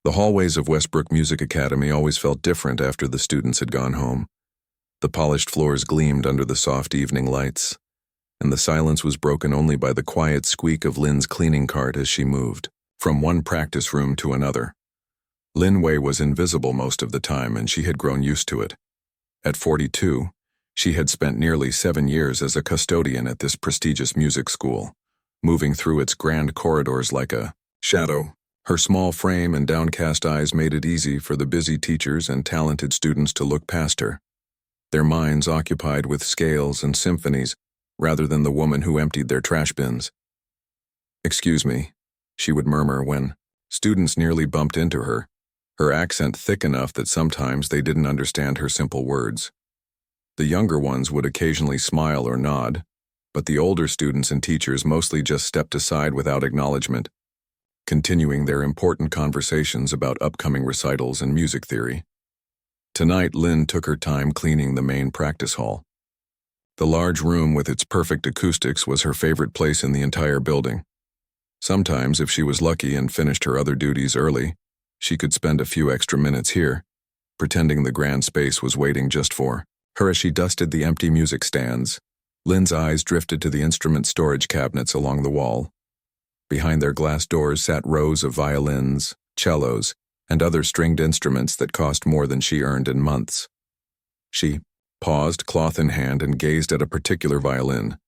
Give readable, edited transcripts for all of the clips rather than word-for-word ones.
The hallways of Westbrook Music Academy always felt different after the students had gone home. The polished floors gleamed under the soft evening lights, and the silence was broken only by the quiet squeak of Lynn's cleaning cart as she moved from one practice room to another. Lynn Wei was invisible most of the time, and she had grown used to it. At 42, she had spent nearly 7 years as a custodian at this prestigious music school, moving through its grand corridors like a shadow. Her small frame and downcast eyes made it easy for the busy teachers and talented students to look past her, their minds occupied with scales and symphonies rather than the woman who emptied their trash bins. "Excuse me," she would murmur when students nearly bumped into her, her accent thick enough that sometimes they didn't understand her simple words. The younger ones would occasionally smile or nod, but the older students and teachers mostly just stepped aside without acknowledgement, continuing their important conversations about upcoming recitals and music theory. Tonight, Lynn took her time cleaning the main practice hall. The large room with its perfect acoustics was her favorite place in the entire building. Sometimes, if she was lucky and finished her other duties early, she could spend a few extra minutes here, pretending the grand space was waiting just for her. As she dusted the empty music stands, Lynn's eyes drifted to the instrument storage cabinets along the wall. Behind their glass doors sat rows of violins, cellos, and other stringed instruments that cost more than she earned in months. She paused, cloth in hand, and gazed at a particular violin,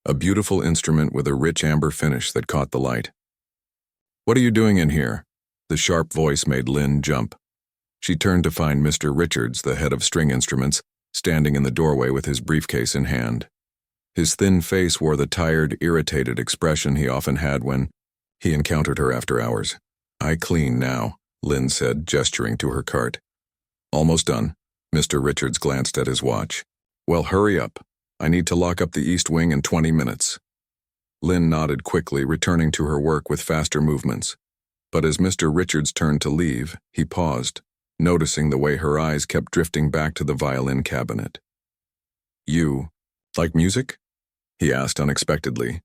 a beautiful instrument with a rich amber finish that caught the light. "What are you doing in here?" The sharp voice made Lynn jump. She turned to find Mr. Richards, the head of string instruments, standing in the doorway with his briefcase in hand. His thin face wore the tired, irritated expression he often had when he encountered her after hours. "I clean now," Lynn said, gesturing to her cart. "Almost done." Mr. Richards glanced at his watch. "Well, hurry up. I need to lock up the East Wing in 20 minutes. Lynn nodded quickly, returning to her work with faster movements. But as Mr. Richards turned to leave, he paused, noticing the way her eyes kept drifting back to the violin cabinet. "You like music?" he asked unexpectedly,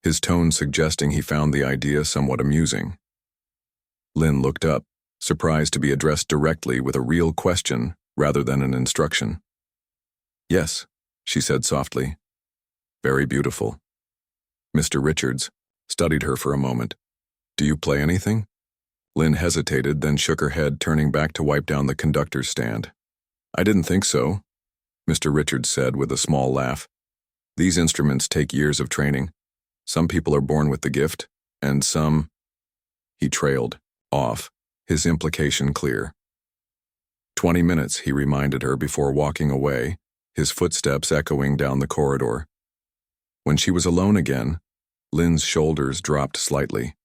his tone suggesting he found the idea somewhat amusing. Lynn looked up, surprised to be addressed directly with a real question rather than an instruction. "Yes," she said softly. "Very beautiful." Mr. Richards studied her for a moment. "Do you play anything?" Lynn hesitated, then shook her head, turning back to wipe down the conductor's stand. "I didn't think so," Mr. Richards said with a small laugh. "These instruments take years of training. Some people are born with the gift, and some—" He trailed off, his implication clear. 20 minutes, he reminded her before walking away, his footsteps echoing down the corridor. When she was alone again, Lynn's shoulders dropped slightly.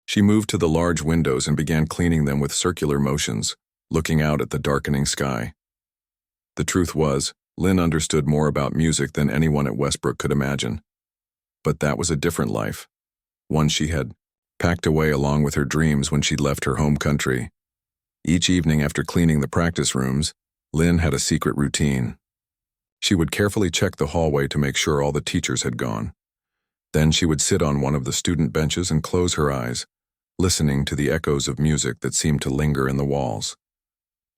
She moved to the large windows and began cleaning them with circular motions, looking out at the darkening sky. The truth was, Lynn understood more about music than anyone at Westbrook could imagine. But that was a different life, one she had packed away along with her dreams when she'd left her home country. Each evening after cleaning the practice rooms, Lynn had a secret routine. She would carefully check the hallway to make sure all the teachers had gone. Then she would sit on one of the student benches and close her eyes, listening to the echoes of music that seemed to linger in the walls.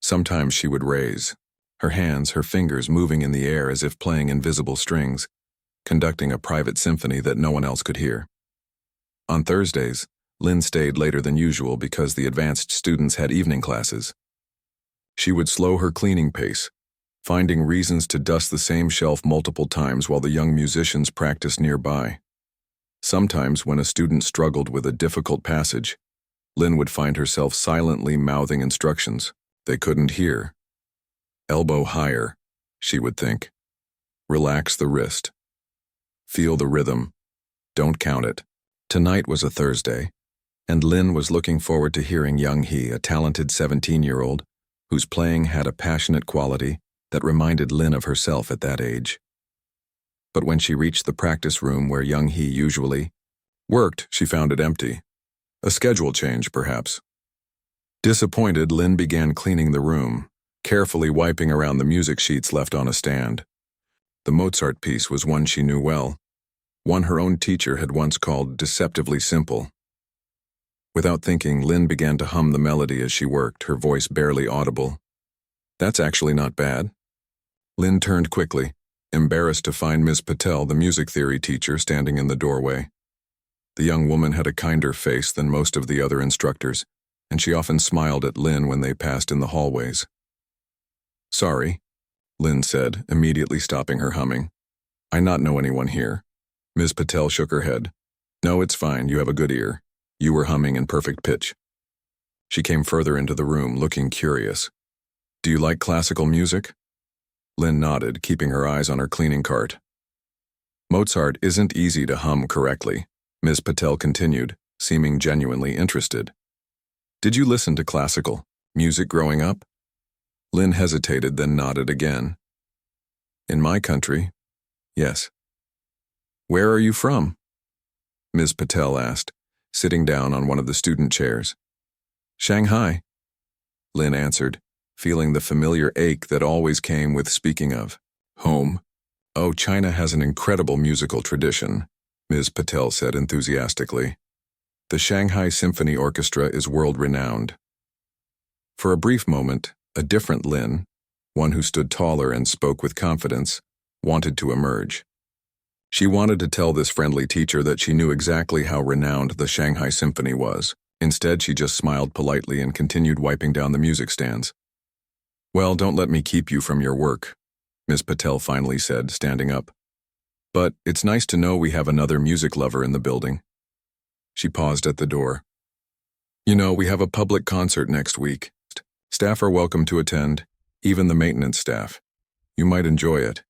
Sometimes she would raise her hands, her fingers moving in the air as if playing invisible strings, conducting a private symphony that no one else could hear. On Thursdays, Lynn stayed later than usual because the advanced students had evening classes. She would slow her cleaning pace, finding reasons to dust the same shelf multiple times while the young musicians practiced nearby. Sometimes, when a student struggled with a difficult passage, Lynn would find herself silently mouthing instructions they couldn't hear. "Elbow higher," she would think. "Relax the wrist. Feel the rhythm. Don't count it." Tonight was a Thursday, and Lynn was looking forward to hearing Young Hee, a talented 17-year-old, whose playing had a passionate quality that reminded Lynn of herself at that age. But when she reached the practice room where Young Hee usually worked, she found it empty. A schedule change, perhaps. Disappointed, Lynn began cleaning the room, carefully wiping around the music sheets left on a stand. The Mozart piece was one she knew well, one her own teacher had once called deceptively simple. Without thinking, Lynn began to hum the melody as she worked, her voice barely audible. "That's actually not bad." Lynn turned quickly, embarrassed to find Ms. Patel, the music theory teacher, standing in the doorway. The young woman had a kinder face than most of the other instructors, and she often smiled at Lynn when they passed in the hallways. "Sorry," Lynn said, immediately stopping her humming. "I not know anyone here." Ms. Patel shook her head. "No, it's fine, you have a good ear. You were humming in perfect pitch." She came further into the room, looking curious. "Do you like classical music?" Lynn nodded, keeping her eyes on her cleaning cart. "Mozart isn't easy to hum correctly," Ms. Patel continued, seeming genuinely interested. "Did you listen to classical music growing up?" Lynn hesitated, then nodded again. "In my country, yes." "Where are you from?" Ms. Patel asked, sitting down on one of the student chairs. "Shanghai," Lynn answered, feeling the familiar ache that always came with speaking of home. "Oh, China has an incredible musical tradition," Ms. Patel said enthusiastically. "The Shanghai Symphony Orchestra is world-renowned." For a brief moment, a different Lynn, one who stood taller and spoke with confidence, wanted to emerge. She wanted to tell this friendly teacher that she knew exactly how renowned the Shanghai Symphony was. Instead, she just smiled politely and continued wiping down the music stands. "Well, don't let me keep you from your work," Ms. Patel finally said, standing up. "But it's nice to know we have another music lover in the building." She paused at the door. "You know, we have a public concert next week. Staff are welcome to attend, even the maintenance staff. You might enjoy it."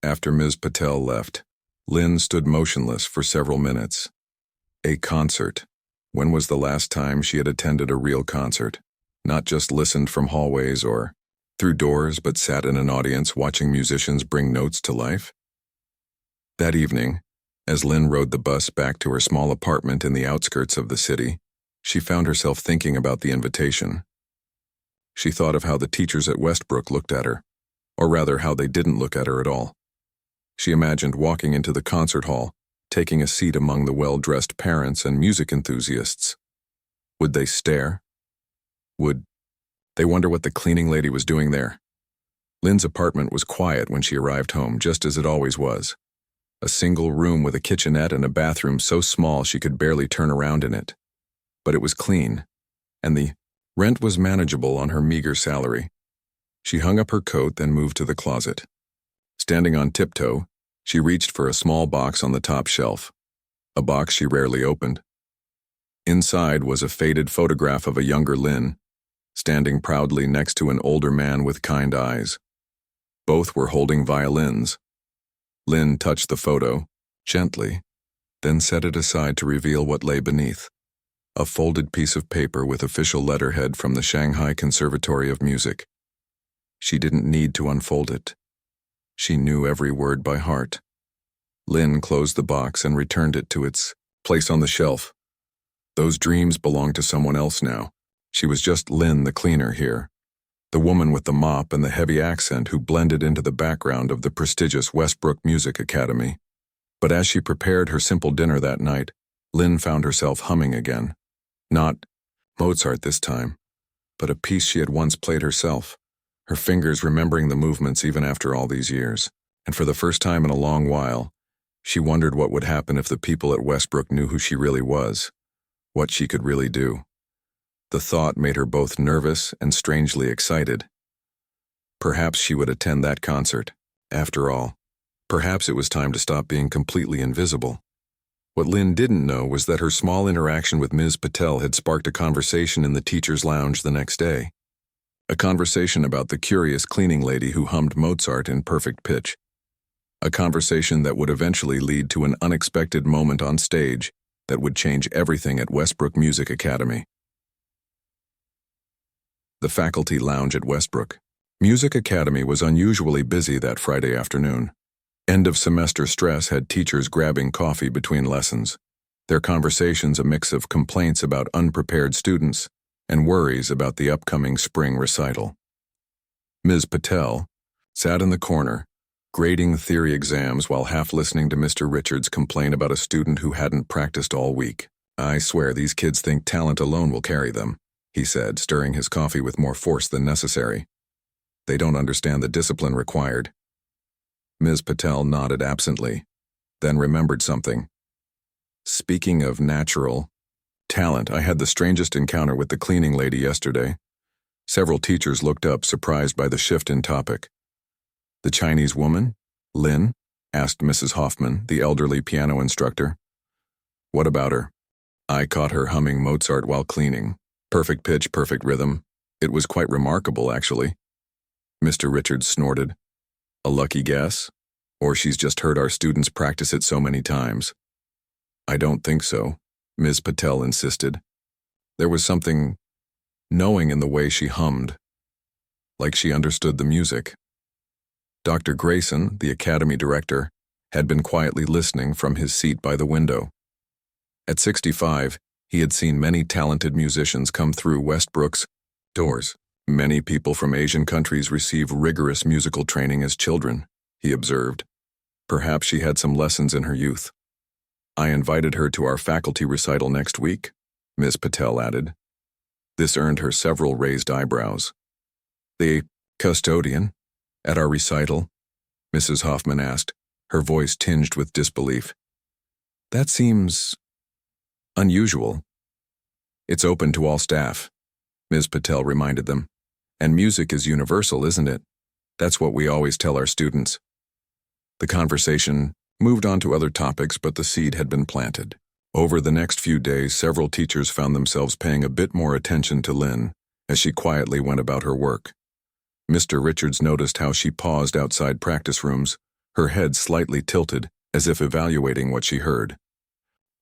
After Ms. Patel left, Lynn stood motionless for several minutes. A concert. When was the last time she had attended a real concert? Not just listened from hallways or through doors, but sat in an audience watching musicians bring notes to life? That evening, as Lynn rode the bus back to her small apartment in the outskirts of the city, she found herself thinking about the invitation. She thought of how the teachers at Westbrook looked at her, or rather how they didn't look at her at all. She imagined walking into the concert hall, taking a seat among the well-dressed parents and music enthusiasts. Would they stare? Would they wonder what the cleaning lady was doing there? Lynn's apartment was quiet when she arrived home, just as it always was. A single room with a kitchenette and a bathroom so small she could barely turn around in it. But it was clean, and the rent was manageable on her meager salary. She hung up her coat, then moved to the closet. Standing on tiptoe, she reached for a small box on the top shelf, a box she rarely opened. Inside was a faded photograph of a younger Lynn, standing proudly next to an older man with kind eyes. Both were holding violins. Lynn touched the photo, gently, then set it aside to reveal what lay beneath. A folded piece of paper with official letterhead from the Shanghai Conservatory of Music. She didn't need to unfold it. She knew every word by heart. Lynn closed the box and returned it to its place on the shelf. Those dreams belonged to someone else now. She was just Lynn, the cleaner here, the woman with the mop and the heavy accent who blended into the background of the prestigious Westbrook Music Academy. But as she prepared her simple dinner that night, Lynn found herself humming again. Not Mozart this time, but a piece she had once played herself, her fingers remembering the movements even after all these years. And for the first time in a long while, she wondered what would happen if the people at Westbrook knew who she really was, what she could really do. The thought made her both nervous and strangely excited. Perhaps she would attend that concert. After all, perhaps it was time to stop being completely invisible. What Lynn didn't know was that her small interaction with Ms. Patel had sparked a conversation in the teacher's lounge the next day. A conversation about the curious cleaning lady who hummed Mozart in perfect pitch. A conversation that would eventually lead to an unexpected moment on stage that would change everything at Westbrook Music Academy. The faculty lounge at Westbrook Music Academy was unusually busy that Friday afternoon. End-of-semester stress had teachers grabbing coffee between lessons, their conversations a mix of complaints about unprepared students and worries about the upcoming spring recital. Ms. Patel sat in the corner, grading theory exams while half listening to Mr. Richards complain about a student who hadn't practiced all week. I swear these kids think talent alone will carry them, he said, stirring his coffee with more force than necessary. They don't understand the discipline required. Ms. Patel nodded absently, then remembered something. Speaking of natural talent, I had the strangest encounter with the cleaning lady yesterday. Several teachers looked up, surprised by the shift in topic. The Chinese woman, Lin? Asked Mrs. Hoffman, the elderly piano instructor. What about her? I caught her humming Mozart while cleaning. Perfect pitch, perfect rhythm. It was quite remarkable, actually. Mr. Richards snorted. A lucky guess? Or she's just heard our students practice it so many times. I don't think so, Ms. Patel insisted. There was something knowing in the way she hummed, like she understood the music. Dr. Grayson, the academy director, had been quietly listening from his seat by the window. At 65, he had seen many talented musicians come through Westbrook's doors. Many people from Asian countries receive rigorous musical training as children, he observed. Perhaps she had some lessons in her youth. I invited her to our faculty recital next week, Ms. Patel added. This earned her several raised eyebrows. The custodian at our recital? Mrs. Hoffman asked, her voice tinged with disbelief. That seems unusual. It's open to all staff, Ms. Patel reminded them. And music is universal, isn't it? That's what we always tell our students. The conversation moved on to other topics, but the seed had been planted. Over the next few days, several teachers found themselves paying a bit more attention to Lin as she quietly went about her work. Mr. Richards noticed how she paused outside practice rooms, her head slightly tilted, as if evaluating what she heard.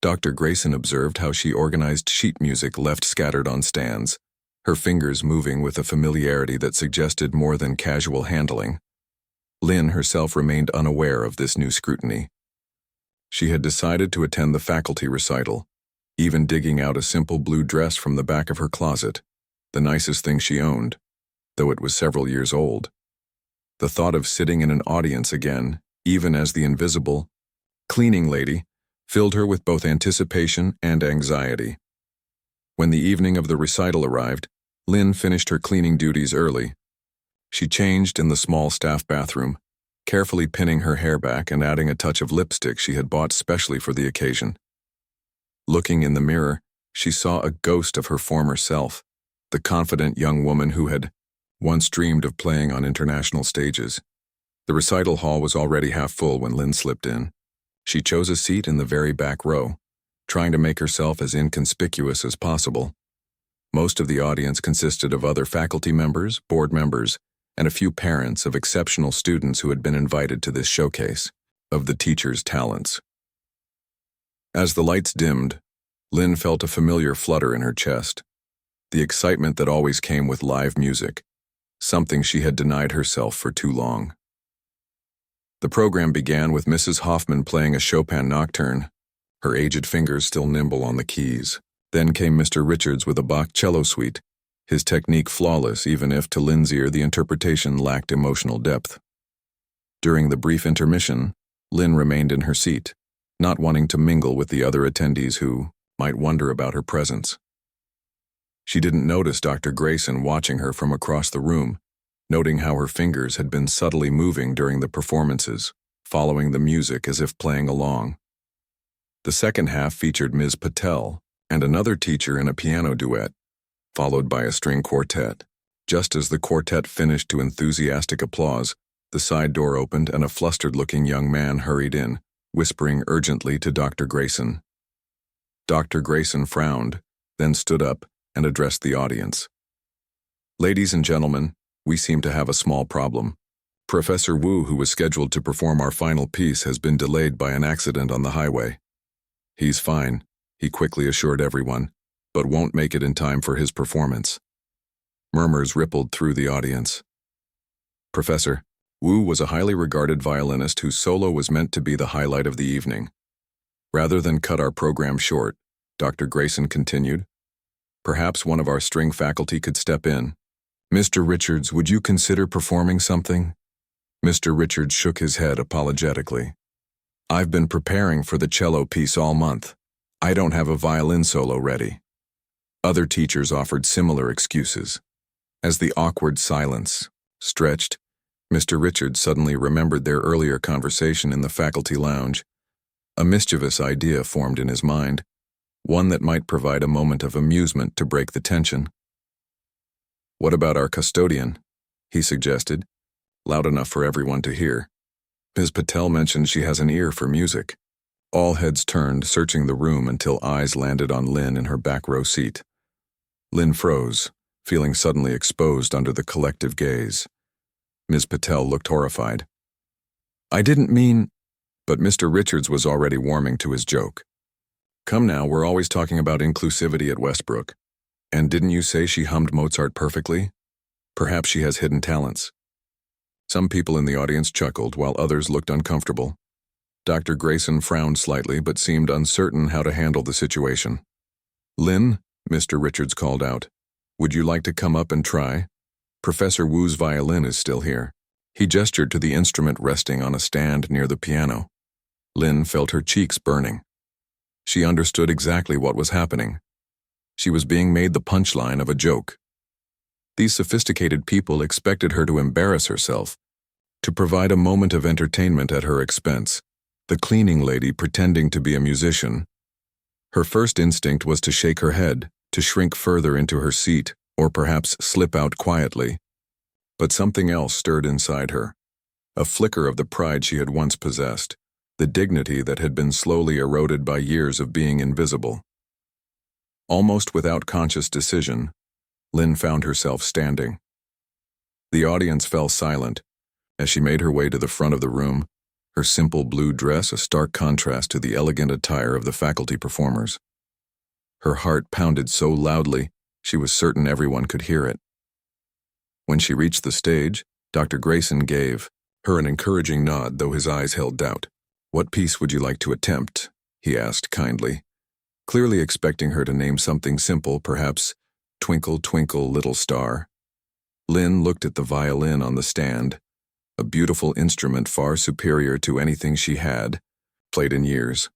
Dr. Grayson observed how she organized sheet music left scattered on stands, her fingers moving with a familiarity that suggested more than casual handling. Lin herself remained unaware of this new scrutiny. She had decided to attend the faculty recital, even digging out a simple blue dress from the back of her closet, the nicest thing she owned, though it was several years old. The thought of sitting in an audience again, even as the invisible cleaning lady, filled her with both anticipation and anxiety. When the evening of the recital arrived, Lin finished her cleaning duties early. She changed in the small staff bathroom, carefully pinning her hair back and adding a touch of lipstick she had bought specially for the occasion. Looking in the mirror, she saw a ghost of her former self, the confident young woman who had once dreamed of playing on international stages. The recital hall was already half full when Lin slipped in. She chose a seat in the very back row, trying to make herself as inconspicuous as possible. Most of the audience consisted of other faculty members, board members, and a few parents of exceptional students who had been invited to this showcase of the teacher's talents. As the lights dimmed, Lin felt a familiar flutter in her chest, the excitement that always came with live music, something she had denied herself for too long. The program began with Mrs. Hoffman playing a Chopin nocturne, her aged fingers still nimble on the keys. Then came Mr. Richards with a Bach cello suite, his technique flawless even if to Lin's ear the interpretation lacked emotional depth. During the brief intermission, Lin remained in her seat, not wanting to mingle with the other attendees who might wonder about her presence. She didn't notice Dr. Grayson watching her from across the room, noting how her fingers had been subtly moving during the performances, following the music as if playing along. The second half featured Ms. Patel and another teacher in a piano duet, followed by a string quartet. Just as the quartet finished to enthusiastic applause, the side door opened and a flustered-looking young man hurried in, whispering urgently to Dr. Grayson. Dr. Grayson frowned, then stood up and addressed the audience. Ladies and gentlemen, we seem to have a small problem. Professor Wu, who was scheduled to perform our final piece, has been delayed by an accident on the highway. He's fine, he quickly assured everyone, but won't make it in time for his performance. Murmurs rippled through the audience. Professor Wu was a highly regarded violinist whose solo was meant to be the highlight of the evening. Rather than cut our program short, Dr. Grayson continued, perhaps one of our string faculty could step in. Mr. Richards, would you consider performing something? Mr. Richards shook his head apologetically. I've been preparing for the cello piece all month. I don't have a violin solo ready. Other teachers offered similar excuses. As the awkward silence stretched, Mr. Richards suddenly remembered their earlier conversation in the faculty lounge. A mischievous idea formed in his mind, one that might provide a moment of amusement to break the tension. "What about our custodian?" he suggested, loud enough for everyone to hear. Ms. Patel mentioned she has an ear for music. All heads turned, searching the room until eyes landed on Lynn in her back row seat. Lynn froze, feeling suddenly exposed under the collective gaze. Ms. Patel looked horrified. "I didn't mean—" But Mr. Richards was already warming to his joke. "Come now, we're always talking about inclusivity at Westbrook. And didn't you say she hummed Mozart perfectly? Perhaps she has hidden talents." Some people in the audience chuckled, while others looked uncomfortable. Dr. Grayson frowned slightly, but seemed uncertain how to handle the situation. "Lynn," Mr. Richards called out, "would you like to come up and try? Professor Wu's violin is still here." He gestured to the instrument resting on a stand near the piano. Lynn felt her cheeks burning. She understood exactly what was happening. She was being made the punchline of a joke. These sophisticated people expected her to embarrass herself, to provide a moment of entertainment at her expense. The cleaning lady pretending to be a musician. Her first instinct was to shake her head, to shrink further into her seat, or perhaps slip out quietly. But something else stirred inside her. A flicker of the pride she had once possessed, the dignity that had been slowly eroded by years of being invisible. Almost without conscious decision, Lynn found herself standing. The audience fell silent as she made her way to the front of the room, her simple blue dress a stark contrast to the elegant attire of the faculty performers. Her heart pounded so loudly, she was certain everyone could hear it. When she reached the stage, Dr. Grayson gave her an encouraging nod, though his eyes held doubt. "What piece would you like to attempt?" he asked kindly, clearly expecting her to name something simple, perhaps "Twinkle, Twinkle, Little Star." Lynn looked at the violin on the stand, a beautiful instrument far superior to anything she had played in years.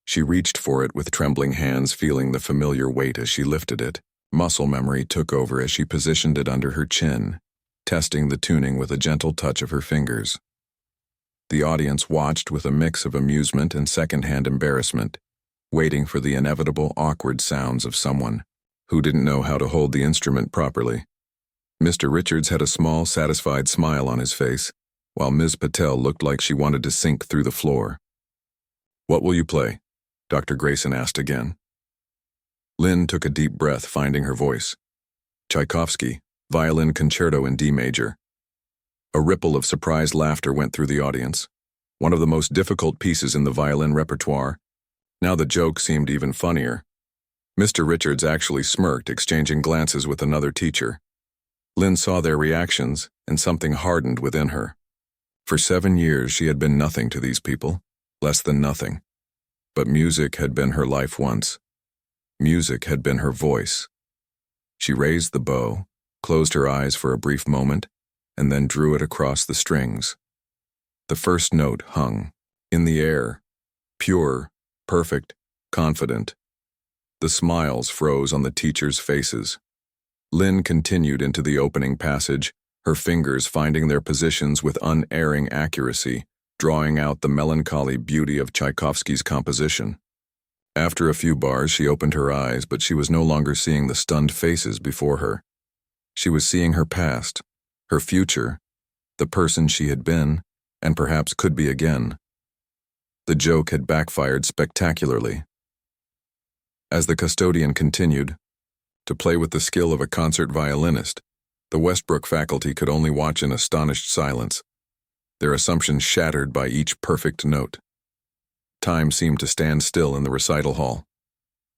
She reached for it with trembling hands, feeling the familiar weight as she lifted it. Muscle memory took over as she positioned it under her chin, testing the tuning with a gentle touch of her fingers. The audience watched with a mix of amusement and secondhand embarrassment, waiting for the inevitable awkward sounds of someone who didn't know how to hold the instrument properly. Mr. Richards had a small, satisfied smile on his face, while Ms. Patel looked like she wanted to sink through the floor. "What will you play?" Dr. Grayson asked again. Lynn took a deep breath, finding her voice. "Tchaikovsky, Violin Concerto in D major." A ripple of surprised laughter went through the audience. One of the most difficult pieces in the violin repertoire. Now the joke seemed even funnier. Mr. Richards actually smirked, exchanging glances with another teacher. Lynn saw their reactions, and something hardened within her. For 7 years she had been nothing to these people, less than nothing. But music had been her life once. Music had been her voice. She raised the bow, closed her eyes for a brief moment, and then drew it across the strings. The first note hung in the air, pure, perfect, confident. The smiles froze on the teachers' faces. Lynn continued into the opening passage, her fingers finding their positions with unerring accuracy, drawing out the melancholy beauty of Tchaikovsky's composition. After a few bars, she opened her eyes, but she was no longer seeing the stunned faces before her. She was seeing her past, her future, the person she had been, and perhaps could be again. The joke had backfired spectacularly. As the custodian continued to play with the skill of a concert violinist, the Westbrook faculty could only watch in astonished silence, their assumptions shattered by each perfect note. Time seemed to stand still in the recital hall.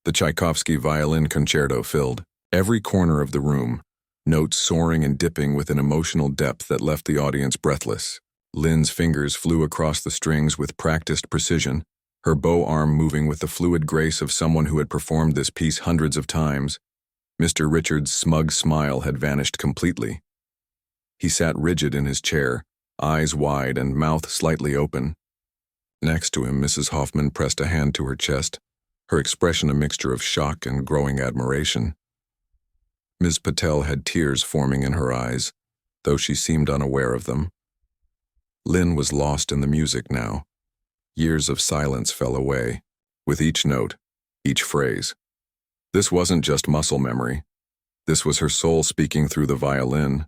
The Tchaikovsky Violin Concerto filled every corner of the room, notes soaring and dipping with an emotional depth that left the audience breathless. Lynn's fingers flew across the strings with practiced precision, her bow arm moving with the fluid grace of someone who had performed this piece hundreds of times. Mr. Richards' smug smile had vanished completely. He sat rigid in his chair, eyes wide and mouth slightly open. Next to him, Mrs. Hoffman pressed a hand to her chest, her expression a mixture of shock and growing admiration. Ms. Patel had tears forming in her eyes, though she seemed unaware of them. Lynn was lost in the music now. Years of silence fell away, with each note, each phrase. This wasn't just muscle memory. This was her soul speaking through the violin.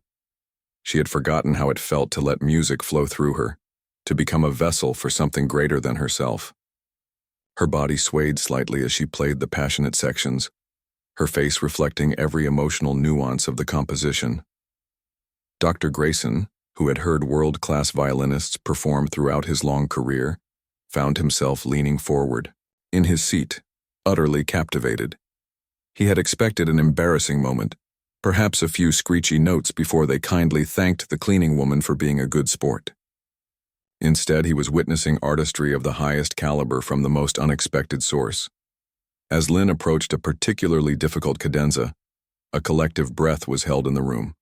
She had forgotten how it felt to let music flow through her, to become a vessel for something greater than herself. Her body swayed slightly as she played the passionate sections, her face reflecting every emotional nuance of the composition. Dr. Grayson, who had heard world-class violinists perform throughout his long career, found himself leaning forward, in his seat, utterly captivated. He had expected an embarrassing moment, perhaps a few screechy notes before they kindly thanked the cleaning woman for being a good sport. Instead, he was witnessing artistry of the highest caliber from the most unexpected source. As Lynn approached a particularly difficult cadenza, a collective breath was held in the room.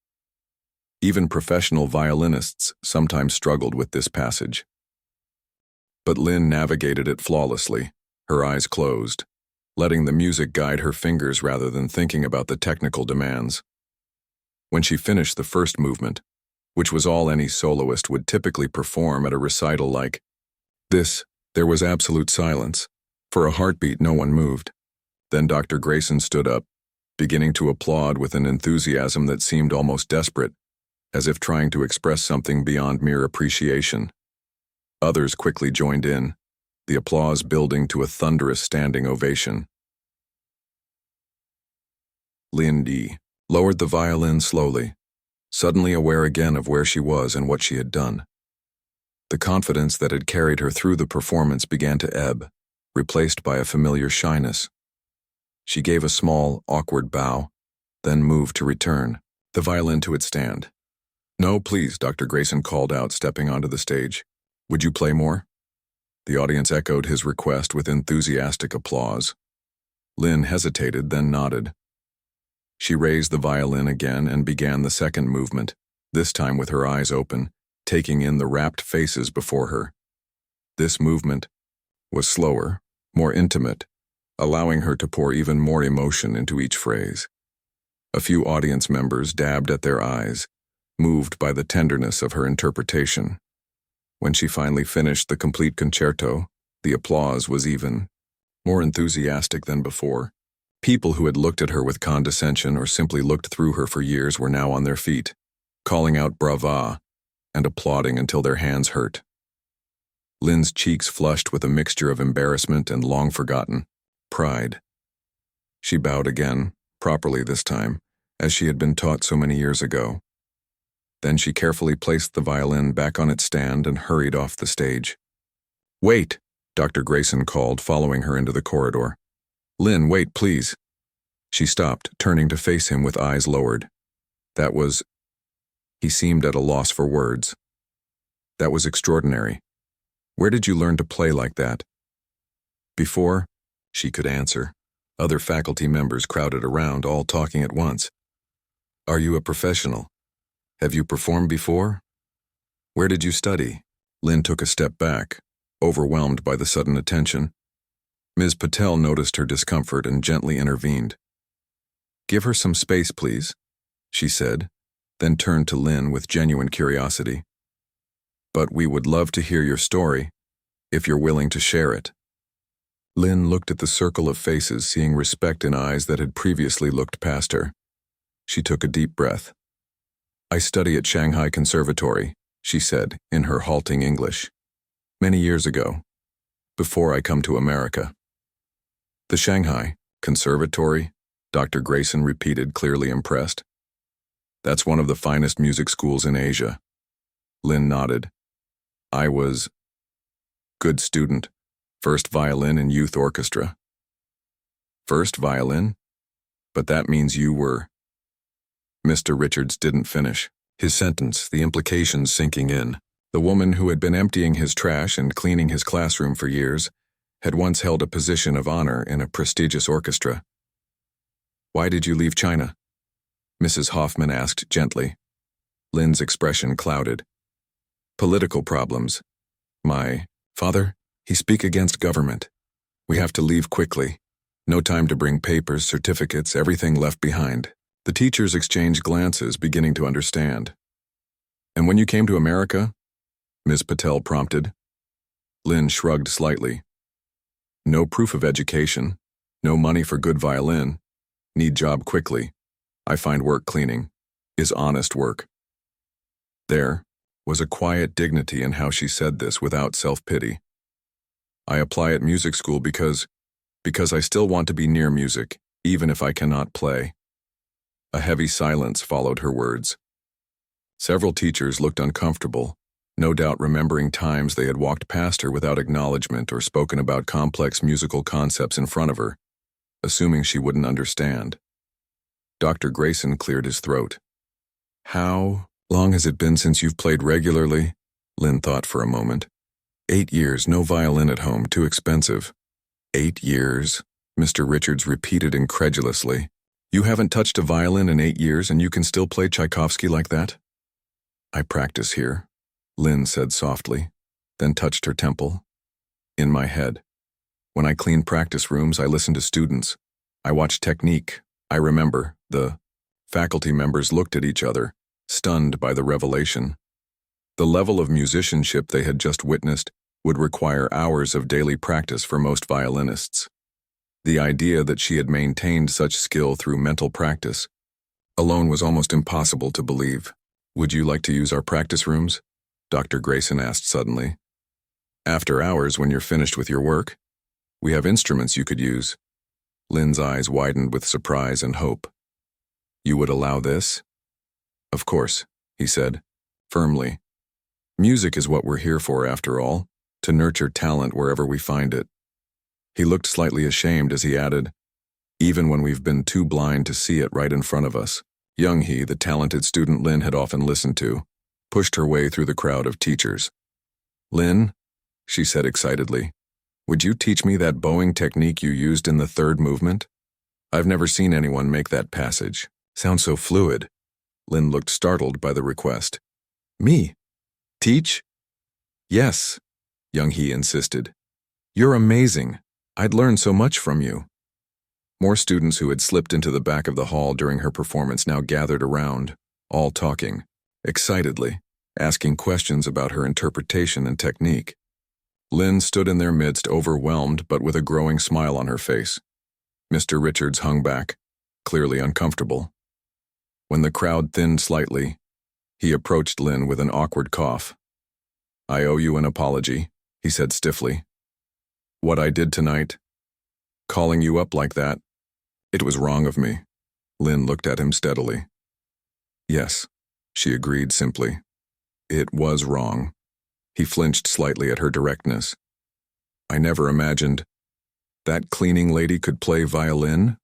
Even professional violinists sometimes struggled with this passage. But Lynn navigated it flawlessly, her eyes closed, letting the music guide her fingers rather than thinking about the technical demands. When she finished the first movement, which was all any soloist would typically perform at a recital like this, there was absolute silence. For a heartbeat, no one moved. Then Dr. Grayson stood up, beginning to applaud with an enthusiasm that seemed almost desperate, as if trying to express something beyond mere appreciation. Others quickly joined in, the applause building to a thunderous standing ovation. Lynn D. lowered the violin slowly, suddenly aware again of where she was and what she had done. The confidence that had carried her through the performance began to ebb, replaced by a familiar shyness. She gave a small, awkward bow, then moved to return, the violin to its stand. "No, please," Dr. Grayson called out, stepping onto the stage. "Would you play more?" The audience echoed his request with enthusiastic applause. Lynn hesitated, then nodded. She raised the violin again and began the second movement, this time with her eyes open, taking in the rapt faces before her. This movement was slower, more intimate, allowing her to pour even more emotion into each phrase. A few audience members dabbed at their eyes, moved by the tenderness of her interpretation. When she finally finished the complete concerto, the applause was even more enthusiastic than before. People who had looked at her with condescension or simply looked through her for years were now on their feet, calling out brava and applauding until their hands hurt. Lynn's cheeks flushed with a mixture of embarrassment and long-forgotten pride. She bowed again, properly this time, as she had been taught so many years ago. Then she carefully placed the violin back on its stand and hurried off the stage. "Wait," Dr. Grayson called, following her into the corridor. "Lynn, wait, please." She stopped, turning to face him with eyes lowered. That was... He seemed at a loss for words. "That was extraordinary. Where did you learn to play like that?" Before she could answer, other faculty members crowded around, all talking at once. "Are you a professional? Have you performed before? Where did you study?" Lynn took a step back, overwhelmed by the sudden attention. Ms. Patel noticed her discomfort and gently intervened. "Give her some space, please," she said, then turned to Lynn with genuine curiosity. "But we would love to hear your story, if you're willing to share it." Lynn looked at the circle of faces, seeing respect in eyes that had previously looked past her. She took a deep breath. "I study at Shanghai Conservatory," she said, in her halting English. "Many years ago, before I come to America." "The Shanghai Conservatory?" Dr. Grayson repeated, clearly impressed. "That's one of the finest music schools in Asia." Lynn nodded. "I was good student, first violin in youth orchestra." "First violin? But that means you were..." Mr. Richards didn't finish his sentence, the implications sinking in. The woman who had been emptying his trash and cleaning his classroom for years had once held a position of honor in a prestigious orchestra. "Why did you leave China?" Mrs. Hoffman asked gently. Lynn's expression clouded. "Political problems. My father, he speak against government. We have to leave quickly." No time to bring papers, certificates, everything left behind. The teachers exchanged glances, beginning to understand. "And when you came to America?" Ms. Patel prompted. Lynn shrugged slightly. "No proof of education. No money for good violin. Need job quickly. I find work cleaning. Is honest work." There was a quiet dignity in how she said this without self-pity. "I apply at music school because I still want to be near music, even if I cannot play." A heavy silence followed her words. Several teachers looked uncomfortable, no doubt remembering times they had walked past her without acknowledgement or spoken about complex musical concepts in front of her, assuming she wouldn't understand. Dr. Grayson cleared his throat. "How long has it been since you've played regularly?" Lynn thought for a moment. 8 years, no violin at home, too expensive." 8 years, Mr. Richards repeated incredulously. "You haven't touched a violin in 8 years and you can still play Tchaikovsky like that?" "I practice here," Lynn said softly, then touched her temple. "In my head. When I clean practice rooms, I listen to students. I watch technique. I remember." The faculty members looked at each other, stunned by the revelation. The level of musicianship they had just witnessed would require hours of daily practice for most violinists. The idea that she had maintained such skill through mental practice alone was almost impossible to believe. "Would you like to use our practice rooms?" Dr. Grayson asked suddenly. "After hours, when you're finished with your work? We have instruments you could use." Lynn's eyes widened with surprise and hope. "You would allow this?" "Of course," he said, firmly. "Music is what we're here for, after all, to nurture talent wherever we find it." He looked slightly ashamed as he added, "Even when we've been too blind to see it right in front of us." Young He, the talented student Lynn had often listened to, pushed her way through the crowd of teachers. "Lynn," she said excitedly, "would you teach me that bowing technique you used in the third movement? I've never seen anyone make that passage. Sounds so fluid." Lynn looked startled by the request. "Me? Teach?" "Yes," Young He insisted. "You're amazing. I'd learn so much from you." More students who had slipped into the back of the hall during her performance now gathered around, all talking, excitedly, asking questions about her interpretation and technique. Lynn stood in their midst, overwhelmed but with a growing smile on her face. Mr. Richards hung back, clearly uncomfortable. When the crowd thinned slightly, he approached Lynn with an awkward cough. "I owe you an apology," he said stiffly. "What I did tonight, calling you up like that, it was wrong of me." Lynn looked at him steadily. "Yes," she agreed simply. "It was wrong." He flinched slightly at her directness. "I never imagined that cleaning lady could play violin?"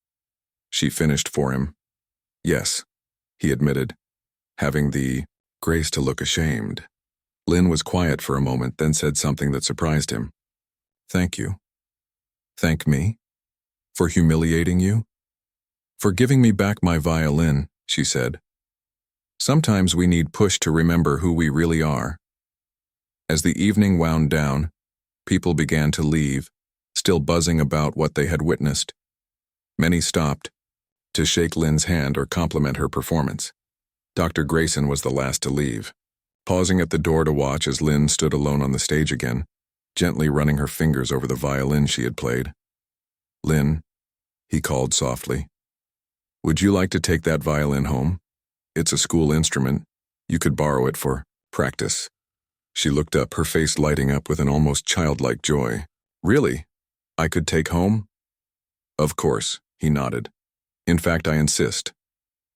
She finished for him. "Yes," he admitted, having the grace to look ashamed. Lynn was quiet for a moment, then said something that surprised him. "Thank you." "Thank me? For humiliating you?" "For giving me back my violin," she said. "Sometimes we need push to remember who we really are." As the evening wound down, people began to leave, still buzzing about what they had witnessed. Many stopped to shake Lynn's hand or compliment her performance. Dr. Grayson was the last to leave, pausing at the door to watch as Lynn stood alone on the stage again, gently running her fingers over the violin she had played. "Lynn," he called softly, "would you like to take that violin home? It's a school instrument. You could borrow it for practice." She looked up, her face lighting up with an almost childlike joy. "Really? I could take home?" "Of course," he nodded. "In fact, I insist.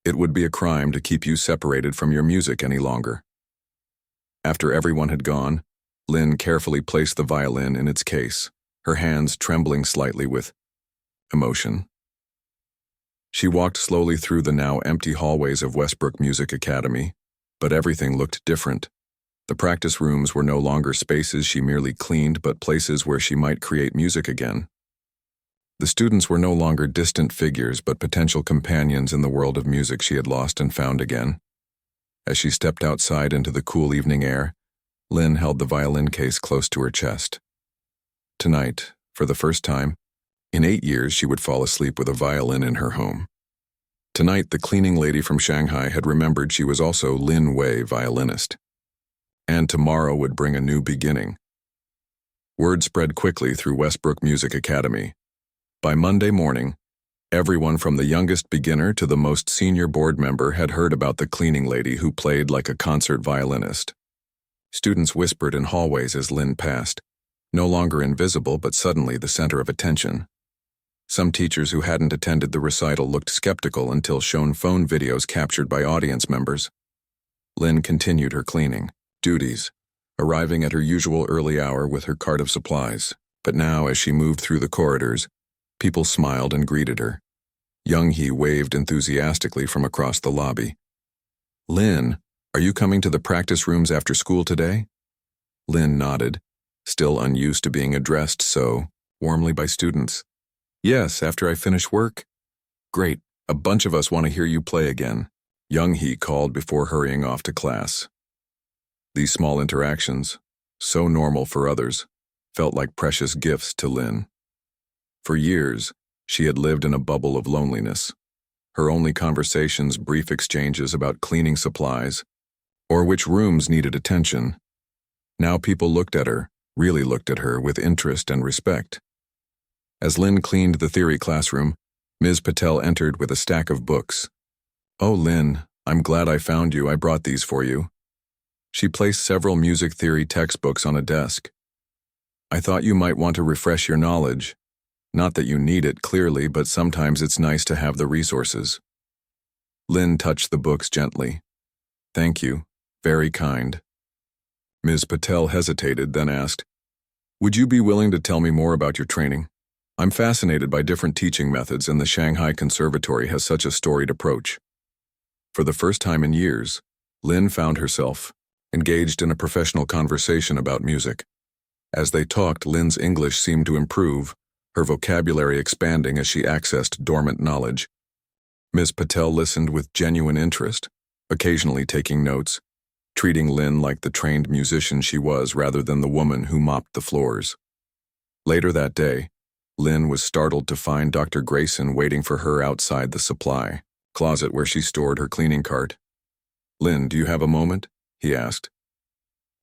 It would be a crime to keep you separated from your music any longer." After everyone had gone, Lynn carefully placed the violin in its case, her hands trembling slightly with emotion. She walked slowly through the now empty hallways of Westbrook Music Academy, but everything looked different. The practice rooms were no longer spaces she merely cleaned, but places where she might create music again. The students were no longer distant figures, but potential companions in the world of music she had lost and found again. As she stepped outside into the cool evening air, Lynn held the violin case close to her chest. Tonight, for the first time, In 8 years, she would fall asleep with a violin in her home. Tonight, the cleaning lady from Shanghai had remembered she was also Lin Wei violinist. And tomorrow would bring a new beginning. Word spread quickly through Westbrook Music Academy. By Monday morning, everyone from the youngest beginner to the most senior board member had heard about the cleaning lady who played like a concert violinist. Students whispered in hallways as Lin passed, no longer invisible but suddenly the center of attention. Some teachers who hadn't attended the recital looked skeptical until shown phone videos captured by audience members. Lin continued her cleaning duties, arriving at her usual early hour with her cart of supplies. But now, as she moved through the corridors, people smiled and greeted her. Young Hee waved enthusiastically from across the lobby. "Lin, are you coming to the practice rooms after school today?" Lin nodded, still unused to being addressed so warmly by students. "Yes, after I finish work." "Great, a bunch of us want to hear you play again," Young Hee called before hurrying off to class. These small interactions, so normal for others, felt like precious gifts to Lin. For years, she had lived in a bubble of loneliness. Her only conversations brief exchanges about cleaning supplies or which rooms needed attention. Now people really looked at her with interest and respect. As Lin cleaned the theory classroom, Ms. Patel entered with a stack of books. "Oh, Lin, I'm glad I found you. I brought these for you." She placed several music theory textbooks on a desk. "I thought you might want to refresh your knowledge. Not that you need it, clearly, but sometimes it's nice to have the resources." Lin touched the books gently. "Thank you. Very kind." Ms. Patel hesitated, then asked, "Would you be willing to tell me more about your training? I'm fascinated by different teaching methods, and the Shanghai Conservatory has such a storied approach." For the first time in years, Lin found herself engaged in a professional conversation about music. As they talked, Lin's English seemed to improve, her vocabulary expanding as she accessed dormant knowledge. Ms. Patel listened with genuine interest, occasionally taking notes, treating Lin like the trained musician she was rather than the woman who mopped the floors. Later that day, Lin was startled to find Dr. Grayson waiting for her outside the supply closet where she stored her cleaning cart. "Lin, do you have a moment?" he asked.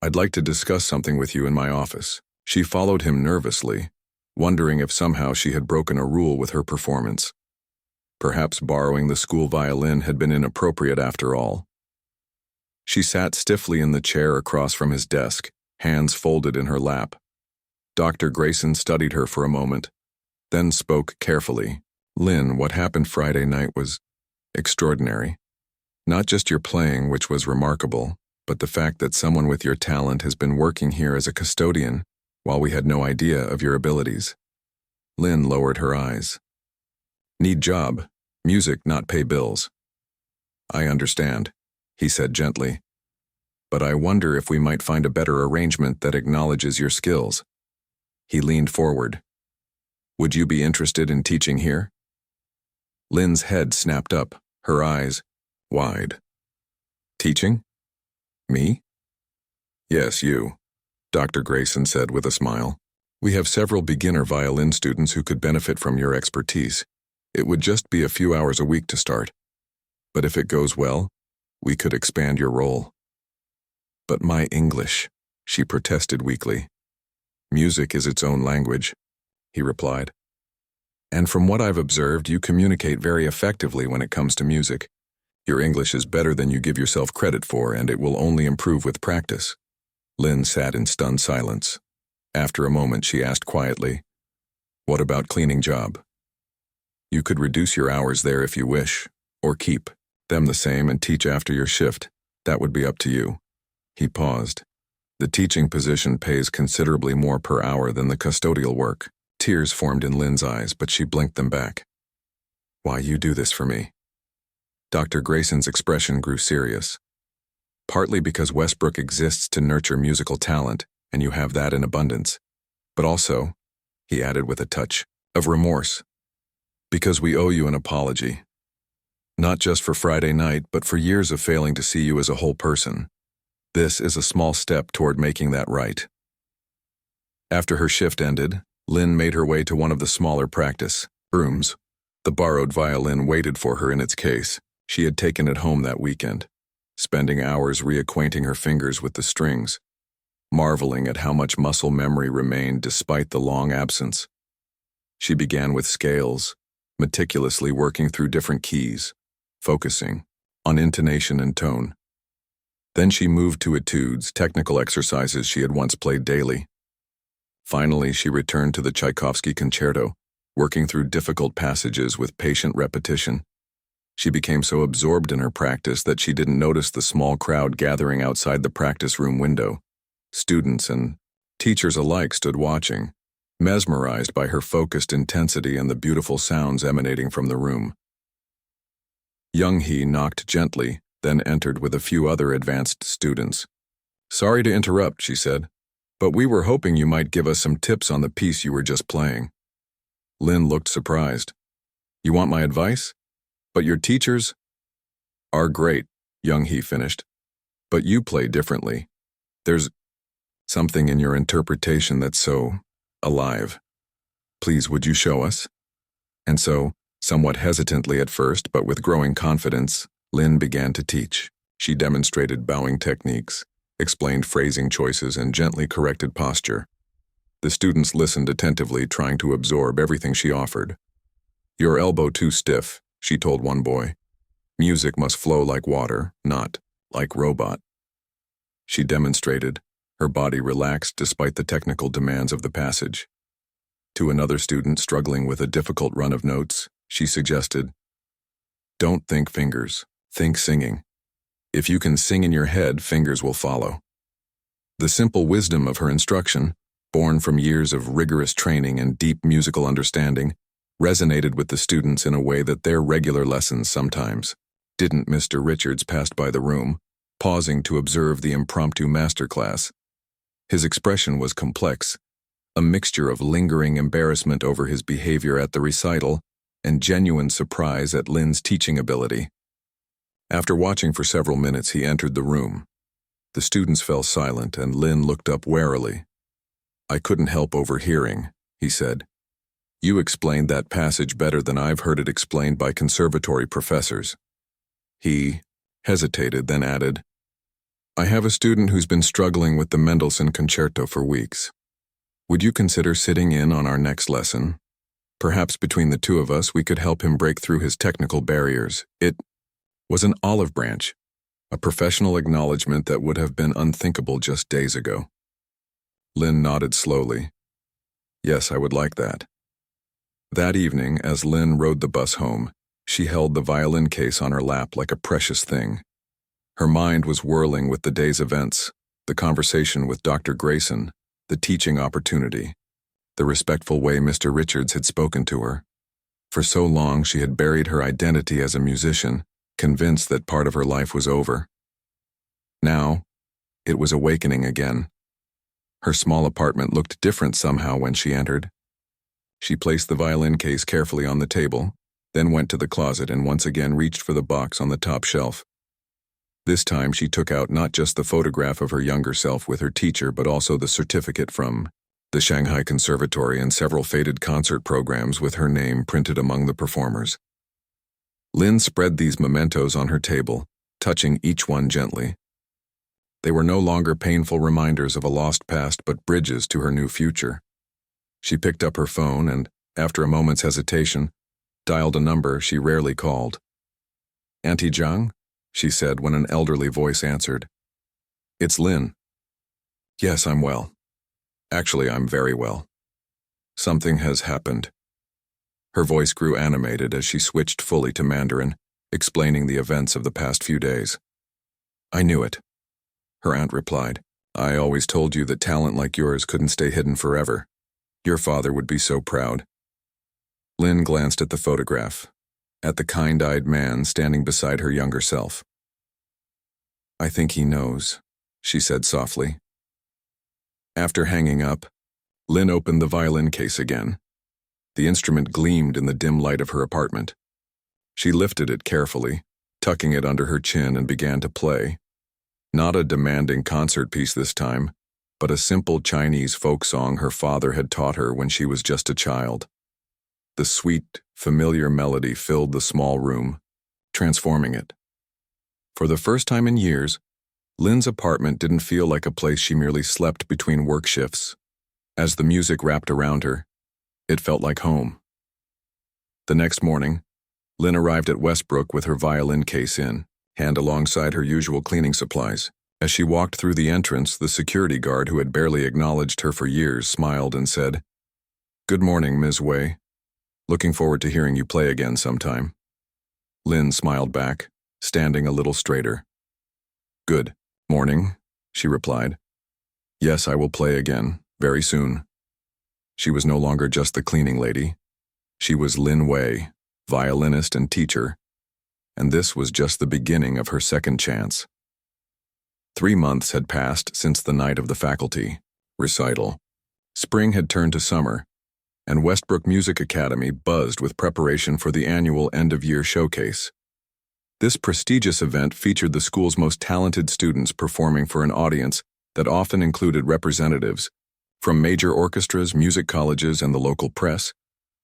"I'd like to discuss something with you in my office." She followed him nervously, wondering if somehow she had broken a rule with her performance. Perhaps borrowing the school violin had been inappropriate after all. She sat stiffly in the chair across from his desk, hands folded in her lap. Dr. Grayson studied her for a moment, then spoke carefully. "Lin, what happened Friday night was extraordinary. Not just your playing, which was remarkable, but the fact that someone with your talent has been working here as a custodian while we had no idea of your abilities." Lin lowered her eyes. "Need job. Music, not pay bills." "I understand," he said gently. "But I wonder if we might find a better arrangement that acknowledges your skills." He leaned forward. "Would you be interested in teaching here?" Lin's head snapped up, her eyes wide. "Teaching? Me?" "Yes, you," Dr. Grayson said with a smile. "We have several beginner violin students who could benefit from your expertise. It would just be a few hours a week to start. But if it goes well, we could expand your role." "But my English," she protested weakly. "Music is its own language," he replied. "And from what I've observed, you communicate very effectively when it comes to music. Your English is better than you give yourself credit for, and it will only improve with practice." Lin sat in stunned silence. After a moment, she asked quietly, "What about cleaning job?" "You could reduce your hours there if you wish, or keep them the same and teach after your shift. That would be up to you." He paused. "The teaching position pays considerably more per hour than the custodial work." Tears formed in Lin's eyes, but she blinked them back. "Why you do this for me?" Dr. Grayson's expression grew serious. "Partly because Westbrook exists to nurture musical talent, and you have that in abundance. But also," he added with a touch of remorse, "because we owe you an apology. Not just for Friday night, but for years of failing to see you as a whole person. This is a small step toward making that right." After her shift ended, Lynn made her way to one of the smaller practice rooms. The borrowed violin waited for her in its case. She had taken it home that weekend, spending hours reacquainting her fingers with the strings, marveling at how much muscle memory remained despite the long absence. She began with scales, meticulously working through different keys, focusing on intonation and tone. Then she moved to etudes, technical exercises she had once played daily. Finally, she returned to the Tchaikovsky concerto, working through difficult passages with patient repetition. She became so absorbed in her practice that she didn't notice the small crowd gathering outside the practice room window. Students and teachers alike stood watching, mesmerized by her focused intensity and the beautiful sounds emanating from the room. Young-hee knocked gently, then entered with a few other advanced students. "Sorry to interrupt," she said, "but we were hoping you might give us some tips on the piece you were just playing." Lynn looked surprised. "You want my advice? But your teachers are great," Young-hee finished. "But you play differently. There's something in your interpretation that's so alive. Please, would you show us?" And so, somewhat hesitantly at first, but with growing confidence, Lynn began to teach. She demonstrated bowing techniques, explained phrasing choices, and gently corrected posture. The students listened attentively, trying to absorb everything she offered. "Your elbow too stiff," she told one boy. "Music must flow like water, not like robot." She demonstrated, her body relaxed despite the technical demands of the passage. To another student struggling with a difficult run of notes, she suggested, "Don't think fingers, think singing. If you can sing in your head, fingers will follow." The simple wisdom of her instruction, born from years of rigorous training and deep musical understanding, resonated with the students in a way that their regular lessons sometimes didn't. Mr. Richards passed by the room, pausing to observe the impromptu masterclass. His expression was complex, a mixture of lingering embarrassment over his behavior at the recital and genuine surprise at Lynn's teaching ability. After watching for several minutes, he entered the room. The students fell silent, and Lynn looked up warily. "I couldn't help overhearing," he said. "You explained that passage better than I've heard it explained by conservatory professors." He hesitated, then added, "I have a student who's been struggling with the Mendelssohn concerto for weeks. Would you consider sitting in on our next lesson? Perhaps between the two of us we could help him break through his technical barriers." It was an olive branch, a professional acknowledgement that would have been unthinkable just days ago. Lynn nodded slowly. "Yes, I would like that." That evening, as Lynn rode the bus home, she held the violin case on her lap like a precious thing. Her mind was whirling with the day's events, the conversation with Dr. Grayson, the teaching opportunity, the respectful way Mr. Richards had spoken to her. For so long she had buried her identity as a musician, convinced that part of her life was over. Now, it was awakening again. Her small apartment looked different somehow when she entered. She placed the violin case carefully on the table, then went to the closet and once again reached for the box on the top shelf. This time she took out not just the photograph of her younger self with her teacher, but also the certificate from the Shanghai Conservatory and several faded concert programs with her name printed among the performers. Lynn spread these mementos on her table, touching each one gently. They were no longer painful reminders of a lost past, but bridges to her new future. She picked up her phone and, after a moment's hesitation, dialed a number she rarely called. "Auntie Zhang?" she said when an elderly voice answered. "It's Lynn." "Yes, I'm well. Actually, I'm very well. Something has happened." Her voice grew animated as she switched fully to Mandarin, explaining the events of the past few days. "I knew it," her aunt replied. "I always told you that talent like yours couldn't stay hidden forever. Your father would be so proud." Lynn glanced at the photograph, at the kind-eyed man standing beside her younger self. "I think he knows," she said softly. After hanging up, Lynn opened the violin case again. The instrument gleamed in the dim light of her apartment. She lifted it carefully, tucking it under her chin, and began to play. Not a demanding concert piece this time, but a simple Chinese folk song her father had taught her when she was just a child. The sweet, familiar melody filled the small room, transforming it. For the first time in years, Lynn's apartment didn't feel like a place she merely slept between work shifts. As the music wrapped around her, it felt like home. The next morning, Lynn arrived at Westbrook with her violin case in hand alongside her usual cleaning supplies. As she walked through the entrance, the security guard who had barely acknowledged her for years smiled and said, "Good morning, Ms. Wei. Looking forward to hearing you play again sometime." Lynn smiled back, standing a little straighter. "Good morning," she replied. "Yes, I will play again, very soon." She was no longer just the cleaning lady. She was Lynn Wei, violinist and teacher, and this was just the beginning of her second chance. 3 months had passed since the night of the faculty recital. Spring had turned to summer, and Westbrook Music Academy buzzed with preparation for the annual end-of-year showcase. This prestigious event featured the school's most talented students performing for an audience that often included representatives from major orchestras, music colleges, and the local press.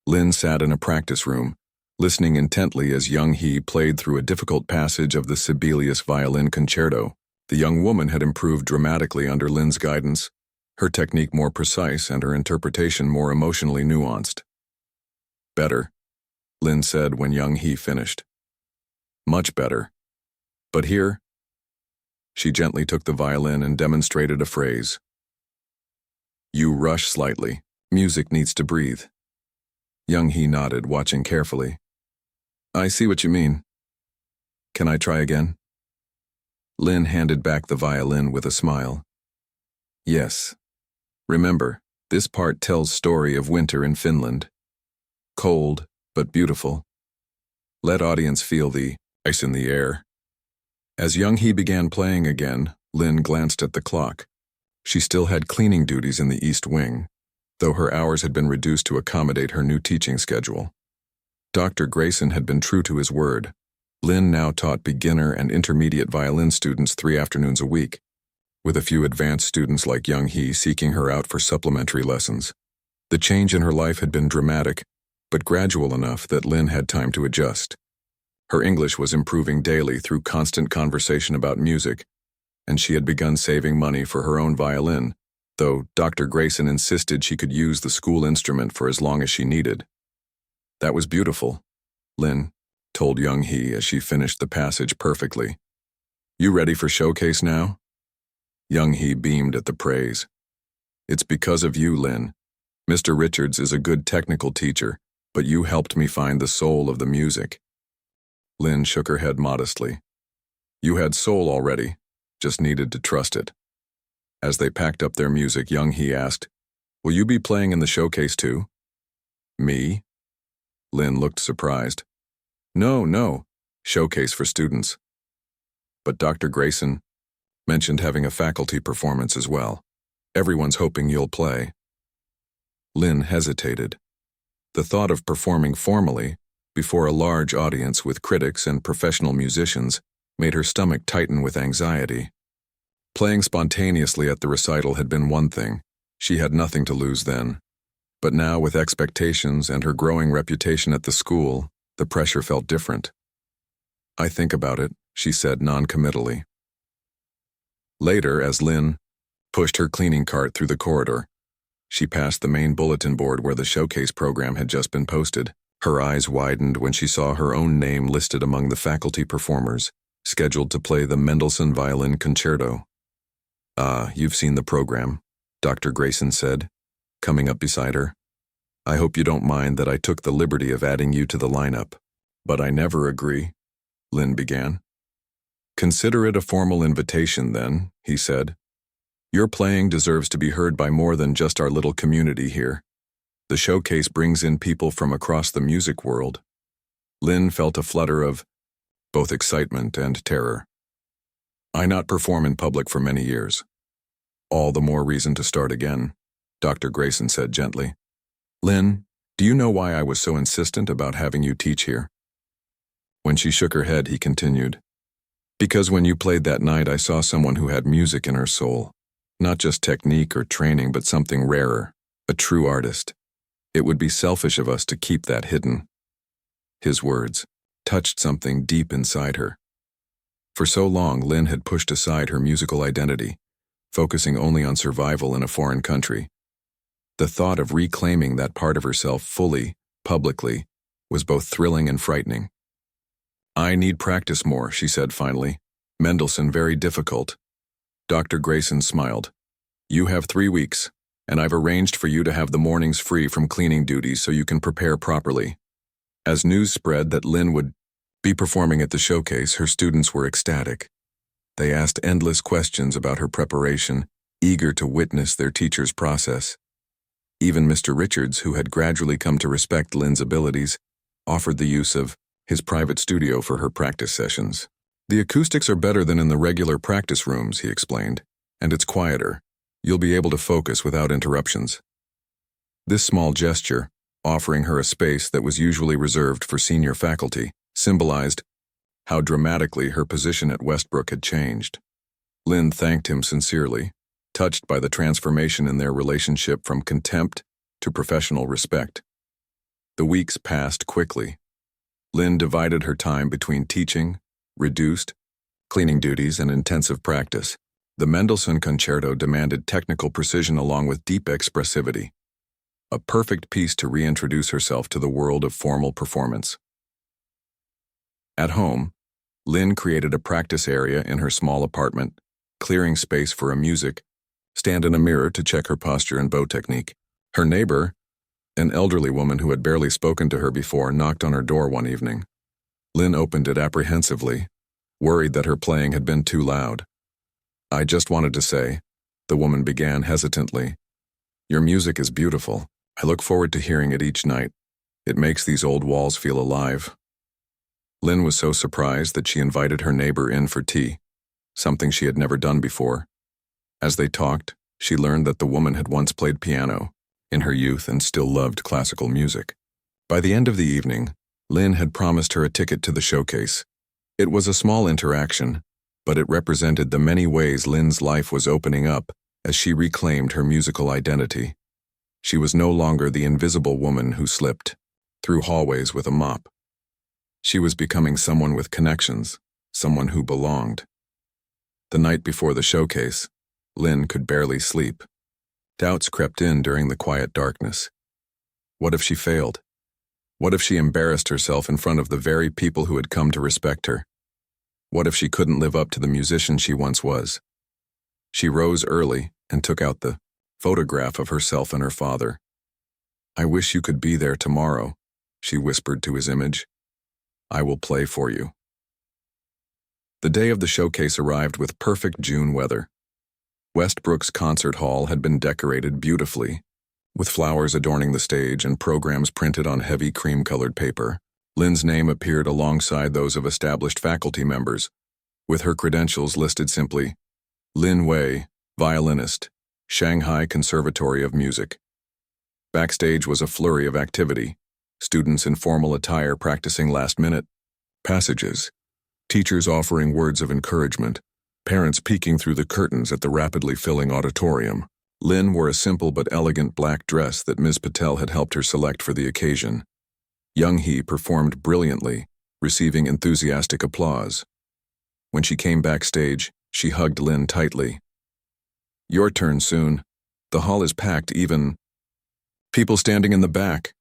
Lynn sat in a practice room, listening intently as Young Hee played through a difficult passage of the Sibelius Violin Concerto. The young woman had improved dramatically under Lynn's guidance, her technique more precise and her interpretation more emotionally nuanced. "Better," Lynn said when Young Hee finished. "Much better. But here," she gently took the violin and demonstrated a phrase. "You rush slightly. Music needs to breathe." Young Hee nodded, watching carefully. "I see what you mean. Can I try again?" Lynn handed back the violin with a smile. "Yes. Remember, this part tells story of winter in Finland. Cold, but beautiful. Let audience feel the ice in the air." As Young Hee began playing again, Lynn glanced at the clock. She still had cleaning duties in the East Wing, though her hours had been reduced to accommodate her new teaching schedule. Dr. Grayson had been true to his word. Lynn now taught beginner and intermediate violin students 3 afternoons a week, with a few advanced students like Young Hee seeking her out for supplementary lessons. The change in her life had been dramatic, but gradual enough that Lynn had time to adjust. Her English was improving daily through constant conversation about music, and she had begun saving money for her own violin, though Dr. Grayson insisted she could use the school instrument for as long as she needed. "That was beautiful," Lynn told Young Hee as she finished the passage perfectly. "You ready for showcase now?" Young Hee beamed at the praise. "It's because of you, Lynn. Mr. Richards is a good technical teacher, but you helped me find the soul of the music." Lynn shook her head modestly. "You had soul already, just needed to trust it." As they packed up their music, Young Hee asked, "Will you be playing in the showcase too?" "Me?" Lynn looked surprised. No, showcase for students." "But Dr. Grayson mentioned having a faculty performance as well. Everyone's hoping you'll play." Lynn hesitated. The thought of performing formally, before a large audience with critics and professional musicians, made her stomach tighten with anxiety. Playing spontaneously at the recital had been one thing. She had nothing to lose then. But now, with expectations and her growing reputation at the school, the pressure felt different. "I think about it," she said non-committally. Later, as Lynn pushed her cleaning cart through the corridor, she passed the main bulletin board where the showcase program had just been posted. Her eyes widened when she saw her own name listed among the faculty performers, scheduled to play the Mendelssohn Violin Concerto. "Ah, you've seen the program," Dr. Grayson said, coming up beside her. "I hope you don't mind that I took the liberty of adding you to the lineup." "But I never agree," Lynn began. "Consider it a formal invitation, then," he said. "Your playing deserves to be heard by more than just our little community here. The showcase brings in people from across the music world." Lynn felt a flutter of both excitement and terror. "I not perform in public for many years. All the more reason to start again," Dr. Grayson said gently. "Lynn, do you know why I was so insistent about having you teach here?" When she shook her head, he continued, "Because when you played that night, I saw someone who had music in her soul. Not just technique or training, but something rarer, a true artist. It would be selfish of us to keep that hidden. His words touched something deep inside her. For so long, Lynn had pushed aside her musical identity, focusing only on survival in a foreign country. The thought of reclaiming that part of herself fully, publicly, was both thrilling and frightening. "I need practice more," she said finally. "Mendelssohn very difficult." Dr. Grayson smiled. "You have 3 weeks, and I've arranged for you to have the mornings free from cleaning duties so you can prepare properly." As news spread that Lynn would be performing at the showcase, her students were ecstatic. They asked endless questions about her preparation, eager to witness their teacher's process. Even Mr. Richards, who had gradually come to respect Lynn's abilities, offered the use of his private studio for her practice sessions. "The acoustics are better than in the regular practice rooms," he explained, "and it's quieter. You'll be able to focus without interruptions." This small gesture, offering her a space that was usually reserved for senior faculty, symbolized how dramatically her position at Westbrook had changed. Lynn thanked him sincerely, touched by the transformation in their relationship from contempt to professional respect. The weeks passed quickly. Lynn divided her time between teaching, reduced cleaning duties, and intensive practice. The Mendelssohn Concerto demanded technical precision along with deep expressivity, a perfect piece to reintroduce herself to the world of formal performance. At home, Lynn created a practice area in her small apartment, clearing space for a music stand and a mirror to check her posture and bow technique. Her neighbor, an elderly woman who had barely spoken to her before, knocked on her door one evening. Lynn opened it apprehensively, worried that her playing had been too loud. "I just wanted to say," the woman began hesitantly, "your music is beautiful. I look forward to hearing it each night. It makes these old walls feel alive." Lynn was so surprised that she invited her neighbor in for tea, something she had never done before. As they talked, she learned that the woman had once played piano in her youth and still loved classical music. By the end of the evening, Lynn had promised her a ticket to the showcase. It was a small interaction, but it represented the many ways Lynn's life was opening up as she reclaimed her musical identity. She was no longer the invisible woman who slipped through hallways with a mop. She was becoming someone with connections, someone who belonged. The night before the showcase, Lynn could barely sleep. Doubts crept in during the quiet darkness. What if she failed? What if she embarrassed herself in front of the very people who had come to respect her? What if she couldn't live up to the musician she once was? She rose early and took out the photograph of herself and her father. "I wish you could be there tomorrow," she whispered to his image. "I will play for you." The day of the showcase arrived with perfect June weather. Westbrook's concert hall had been decorated beautifully, with flowers adorning the stage and programs printed on heavy cream-colored paper. Lynn's name appeared alongside those of established faculty members, with her credentials listed simply, Lynn Wei, violinist, Shanghai Conservatory of Music. Backstage was a flurry of activity, students in formal attire practicing last-minute passages, teachers offering words of encouragement, parents peeking through the curtains at the rapidly filling auditorium. Lynn wore a simple but elegant black dress that Ms. Patel had helped her select for the occasion. Young Hee performed brilliantly, receiving enthusiastic applause. When she came backstage, she hugged Lynn tightly. "Your turn soon. The hall is packed, even people standing in the back."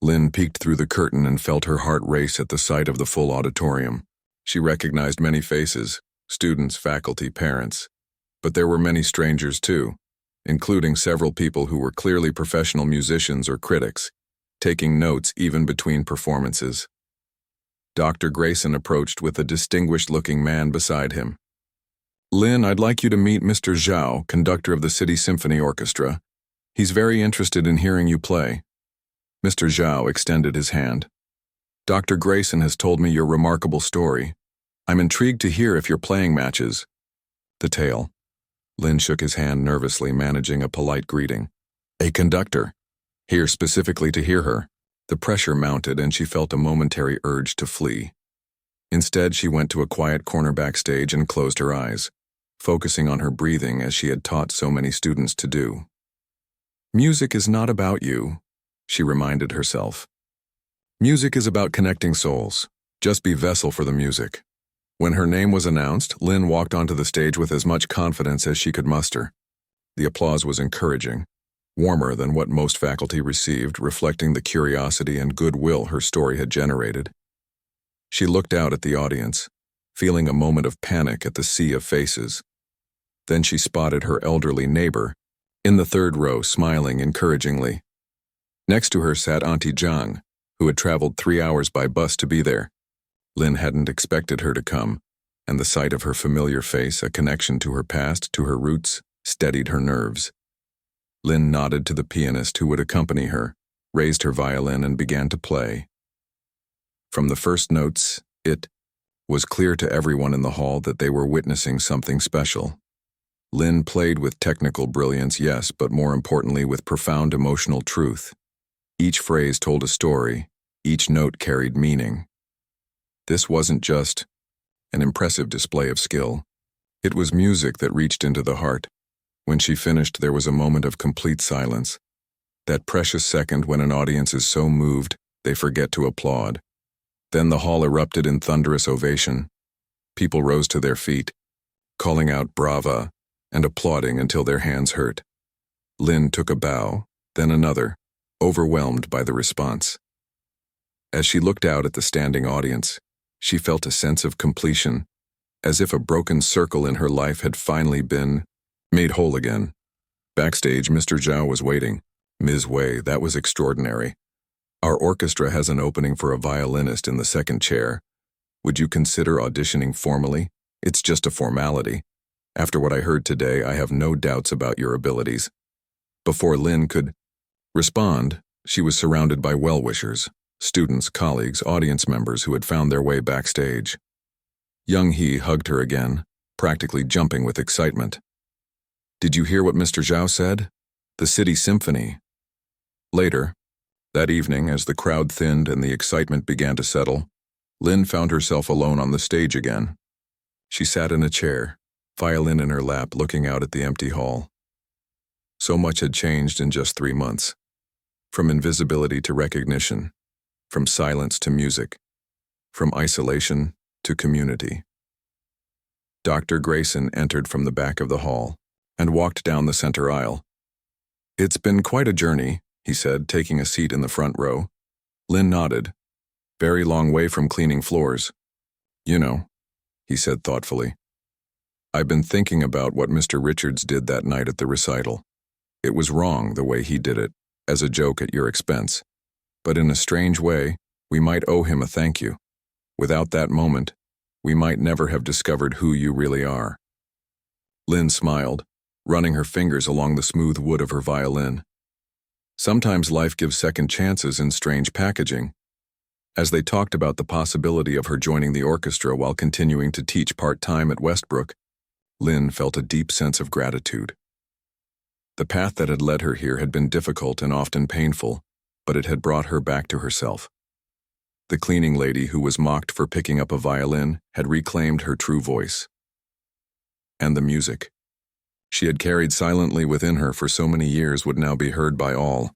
Lynn peeked through the curtain and felt her heart race at the sight of the full auditorium. She recognized many faces, students, faculty, parents. But there were many strangers too, including several people who were clearly professional musicians or critics, taking notes even between performances. Dr. Grayson approached with a distinguished-looking man beside him. "Lynn, I'd like you to meet Mr. Zhao, conductor of the City Symphony Orchestra. He's very interested in hearing you play." Mr. Zhao extended his hand. "Dr. Grayson has told me your remarkable story. I'm intrigued to hear if your playing matches." The tale. Lynn shook his hand nervously, managing a polite greeting. "A conductor. Here specifically to hear her." The pressure mounted and she felt a momentary urge to flee. Instead, she went to a quiet corner backstage and closed her eyes, focusing on her breathing as she had taught so many students to do. Music is not about you, she reminded herself. Music is about connecting souls. Just be vessel for the music. When her name was announced, Lynn walked onto the stage with as much confidence as she could muster. The applause was encouraging, warmer than what most faculty received, reflecting the curiosity and goodwill her story had generated. She looked out at the audience, feeling a moment of panic at the sea of faces. Then she spotted her elderly neighbor, in the third row, smiling encouragingly. Next to her sat Auntie Zhang, who had traveled 3 hours by bus to be there. Lynn hadn't expected her to come, and the sight of her familiar face, a connection to her past, to her roots, steadied her nerves. Lynn nodded to the pianist who would accompany her, raised her violin and began to play. From the first notes, it was clear to everyone in the hall that they were witnessing something special. Lynn played with technical brilliance, yes, but more importantly with profound emotional truth. Each phrase told a story, each note carried meaning. This wasn't just an impressive display of skill. It was music that reached into the heart. When she finished, there was a moment of complete silence. That precious second when an audience is so moved, they forget to applaud. Then the hall erupted in thunderous ovation. People rose to their feet, calling out "Brava" and applauding until their hands hurt. Lynn took a bow, then another, overwhelmed by the response. As she looked out at the standing audience, she felt a sense of completion, as if a broken circle in her life had finally been made whole again. Backstage, Mr. Zhao was waiting. "Ms. Wei, that was extraordinary. Our orchestra has an opening for a violinist in the second chair. Would you consider auditioning formally? It's just a formality. After what I heard today, I have no doubts about your abilities." Before Lynn could respond, she was surrounded by well-wishers, students, colleagues, audience members who had found their way backstage. Young He hugged her again, practically jumping with excitement. "Did you hear what Mr. Zhao said? The City Symphony." Later, that evening, as the crowd thinned and the excitement began to settle, Lynn found herself alone on the stage again. She sat in a chair, violin in her lap, looking out at the empty hall. So much had changed in just 3 months. From invisibility to recognition, from silence to music, from isolation to community. Dr. Grayson entered from the back of the hall and walked down the center aisle. "It's been quite a journey," he said, taking a seat in the front row. Lynn nodded. "Very long way from cleaning floors." "You know," he said thoughtfully, "I've been thinking about what Mr. Richards did that night at the recital. It was wrong the way he did it, as a joke at your expense. But in a strange way, we might owe him a thank you. Without that moment, we might never have discovered who you really are." Lynn smiled, running her fingers along the smooth wood of her violin. Sometimes life gives second chances in strange packaging. As they talked about the possibility of her joining the orchestra while continuing to teach part-time at Westbrook, Lynn felt a deep sense of gratitude. The path that had led her here had been difficult and often painful, but it had brought her back to herself. The cleaning lady who was mocked for picking up a violin had reclaimed her true voice. And the music she had carried silently within her for so many years would now be heard by all,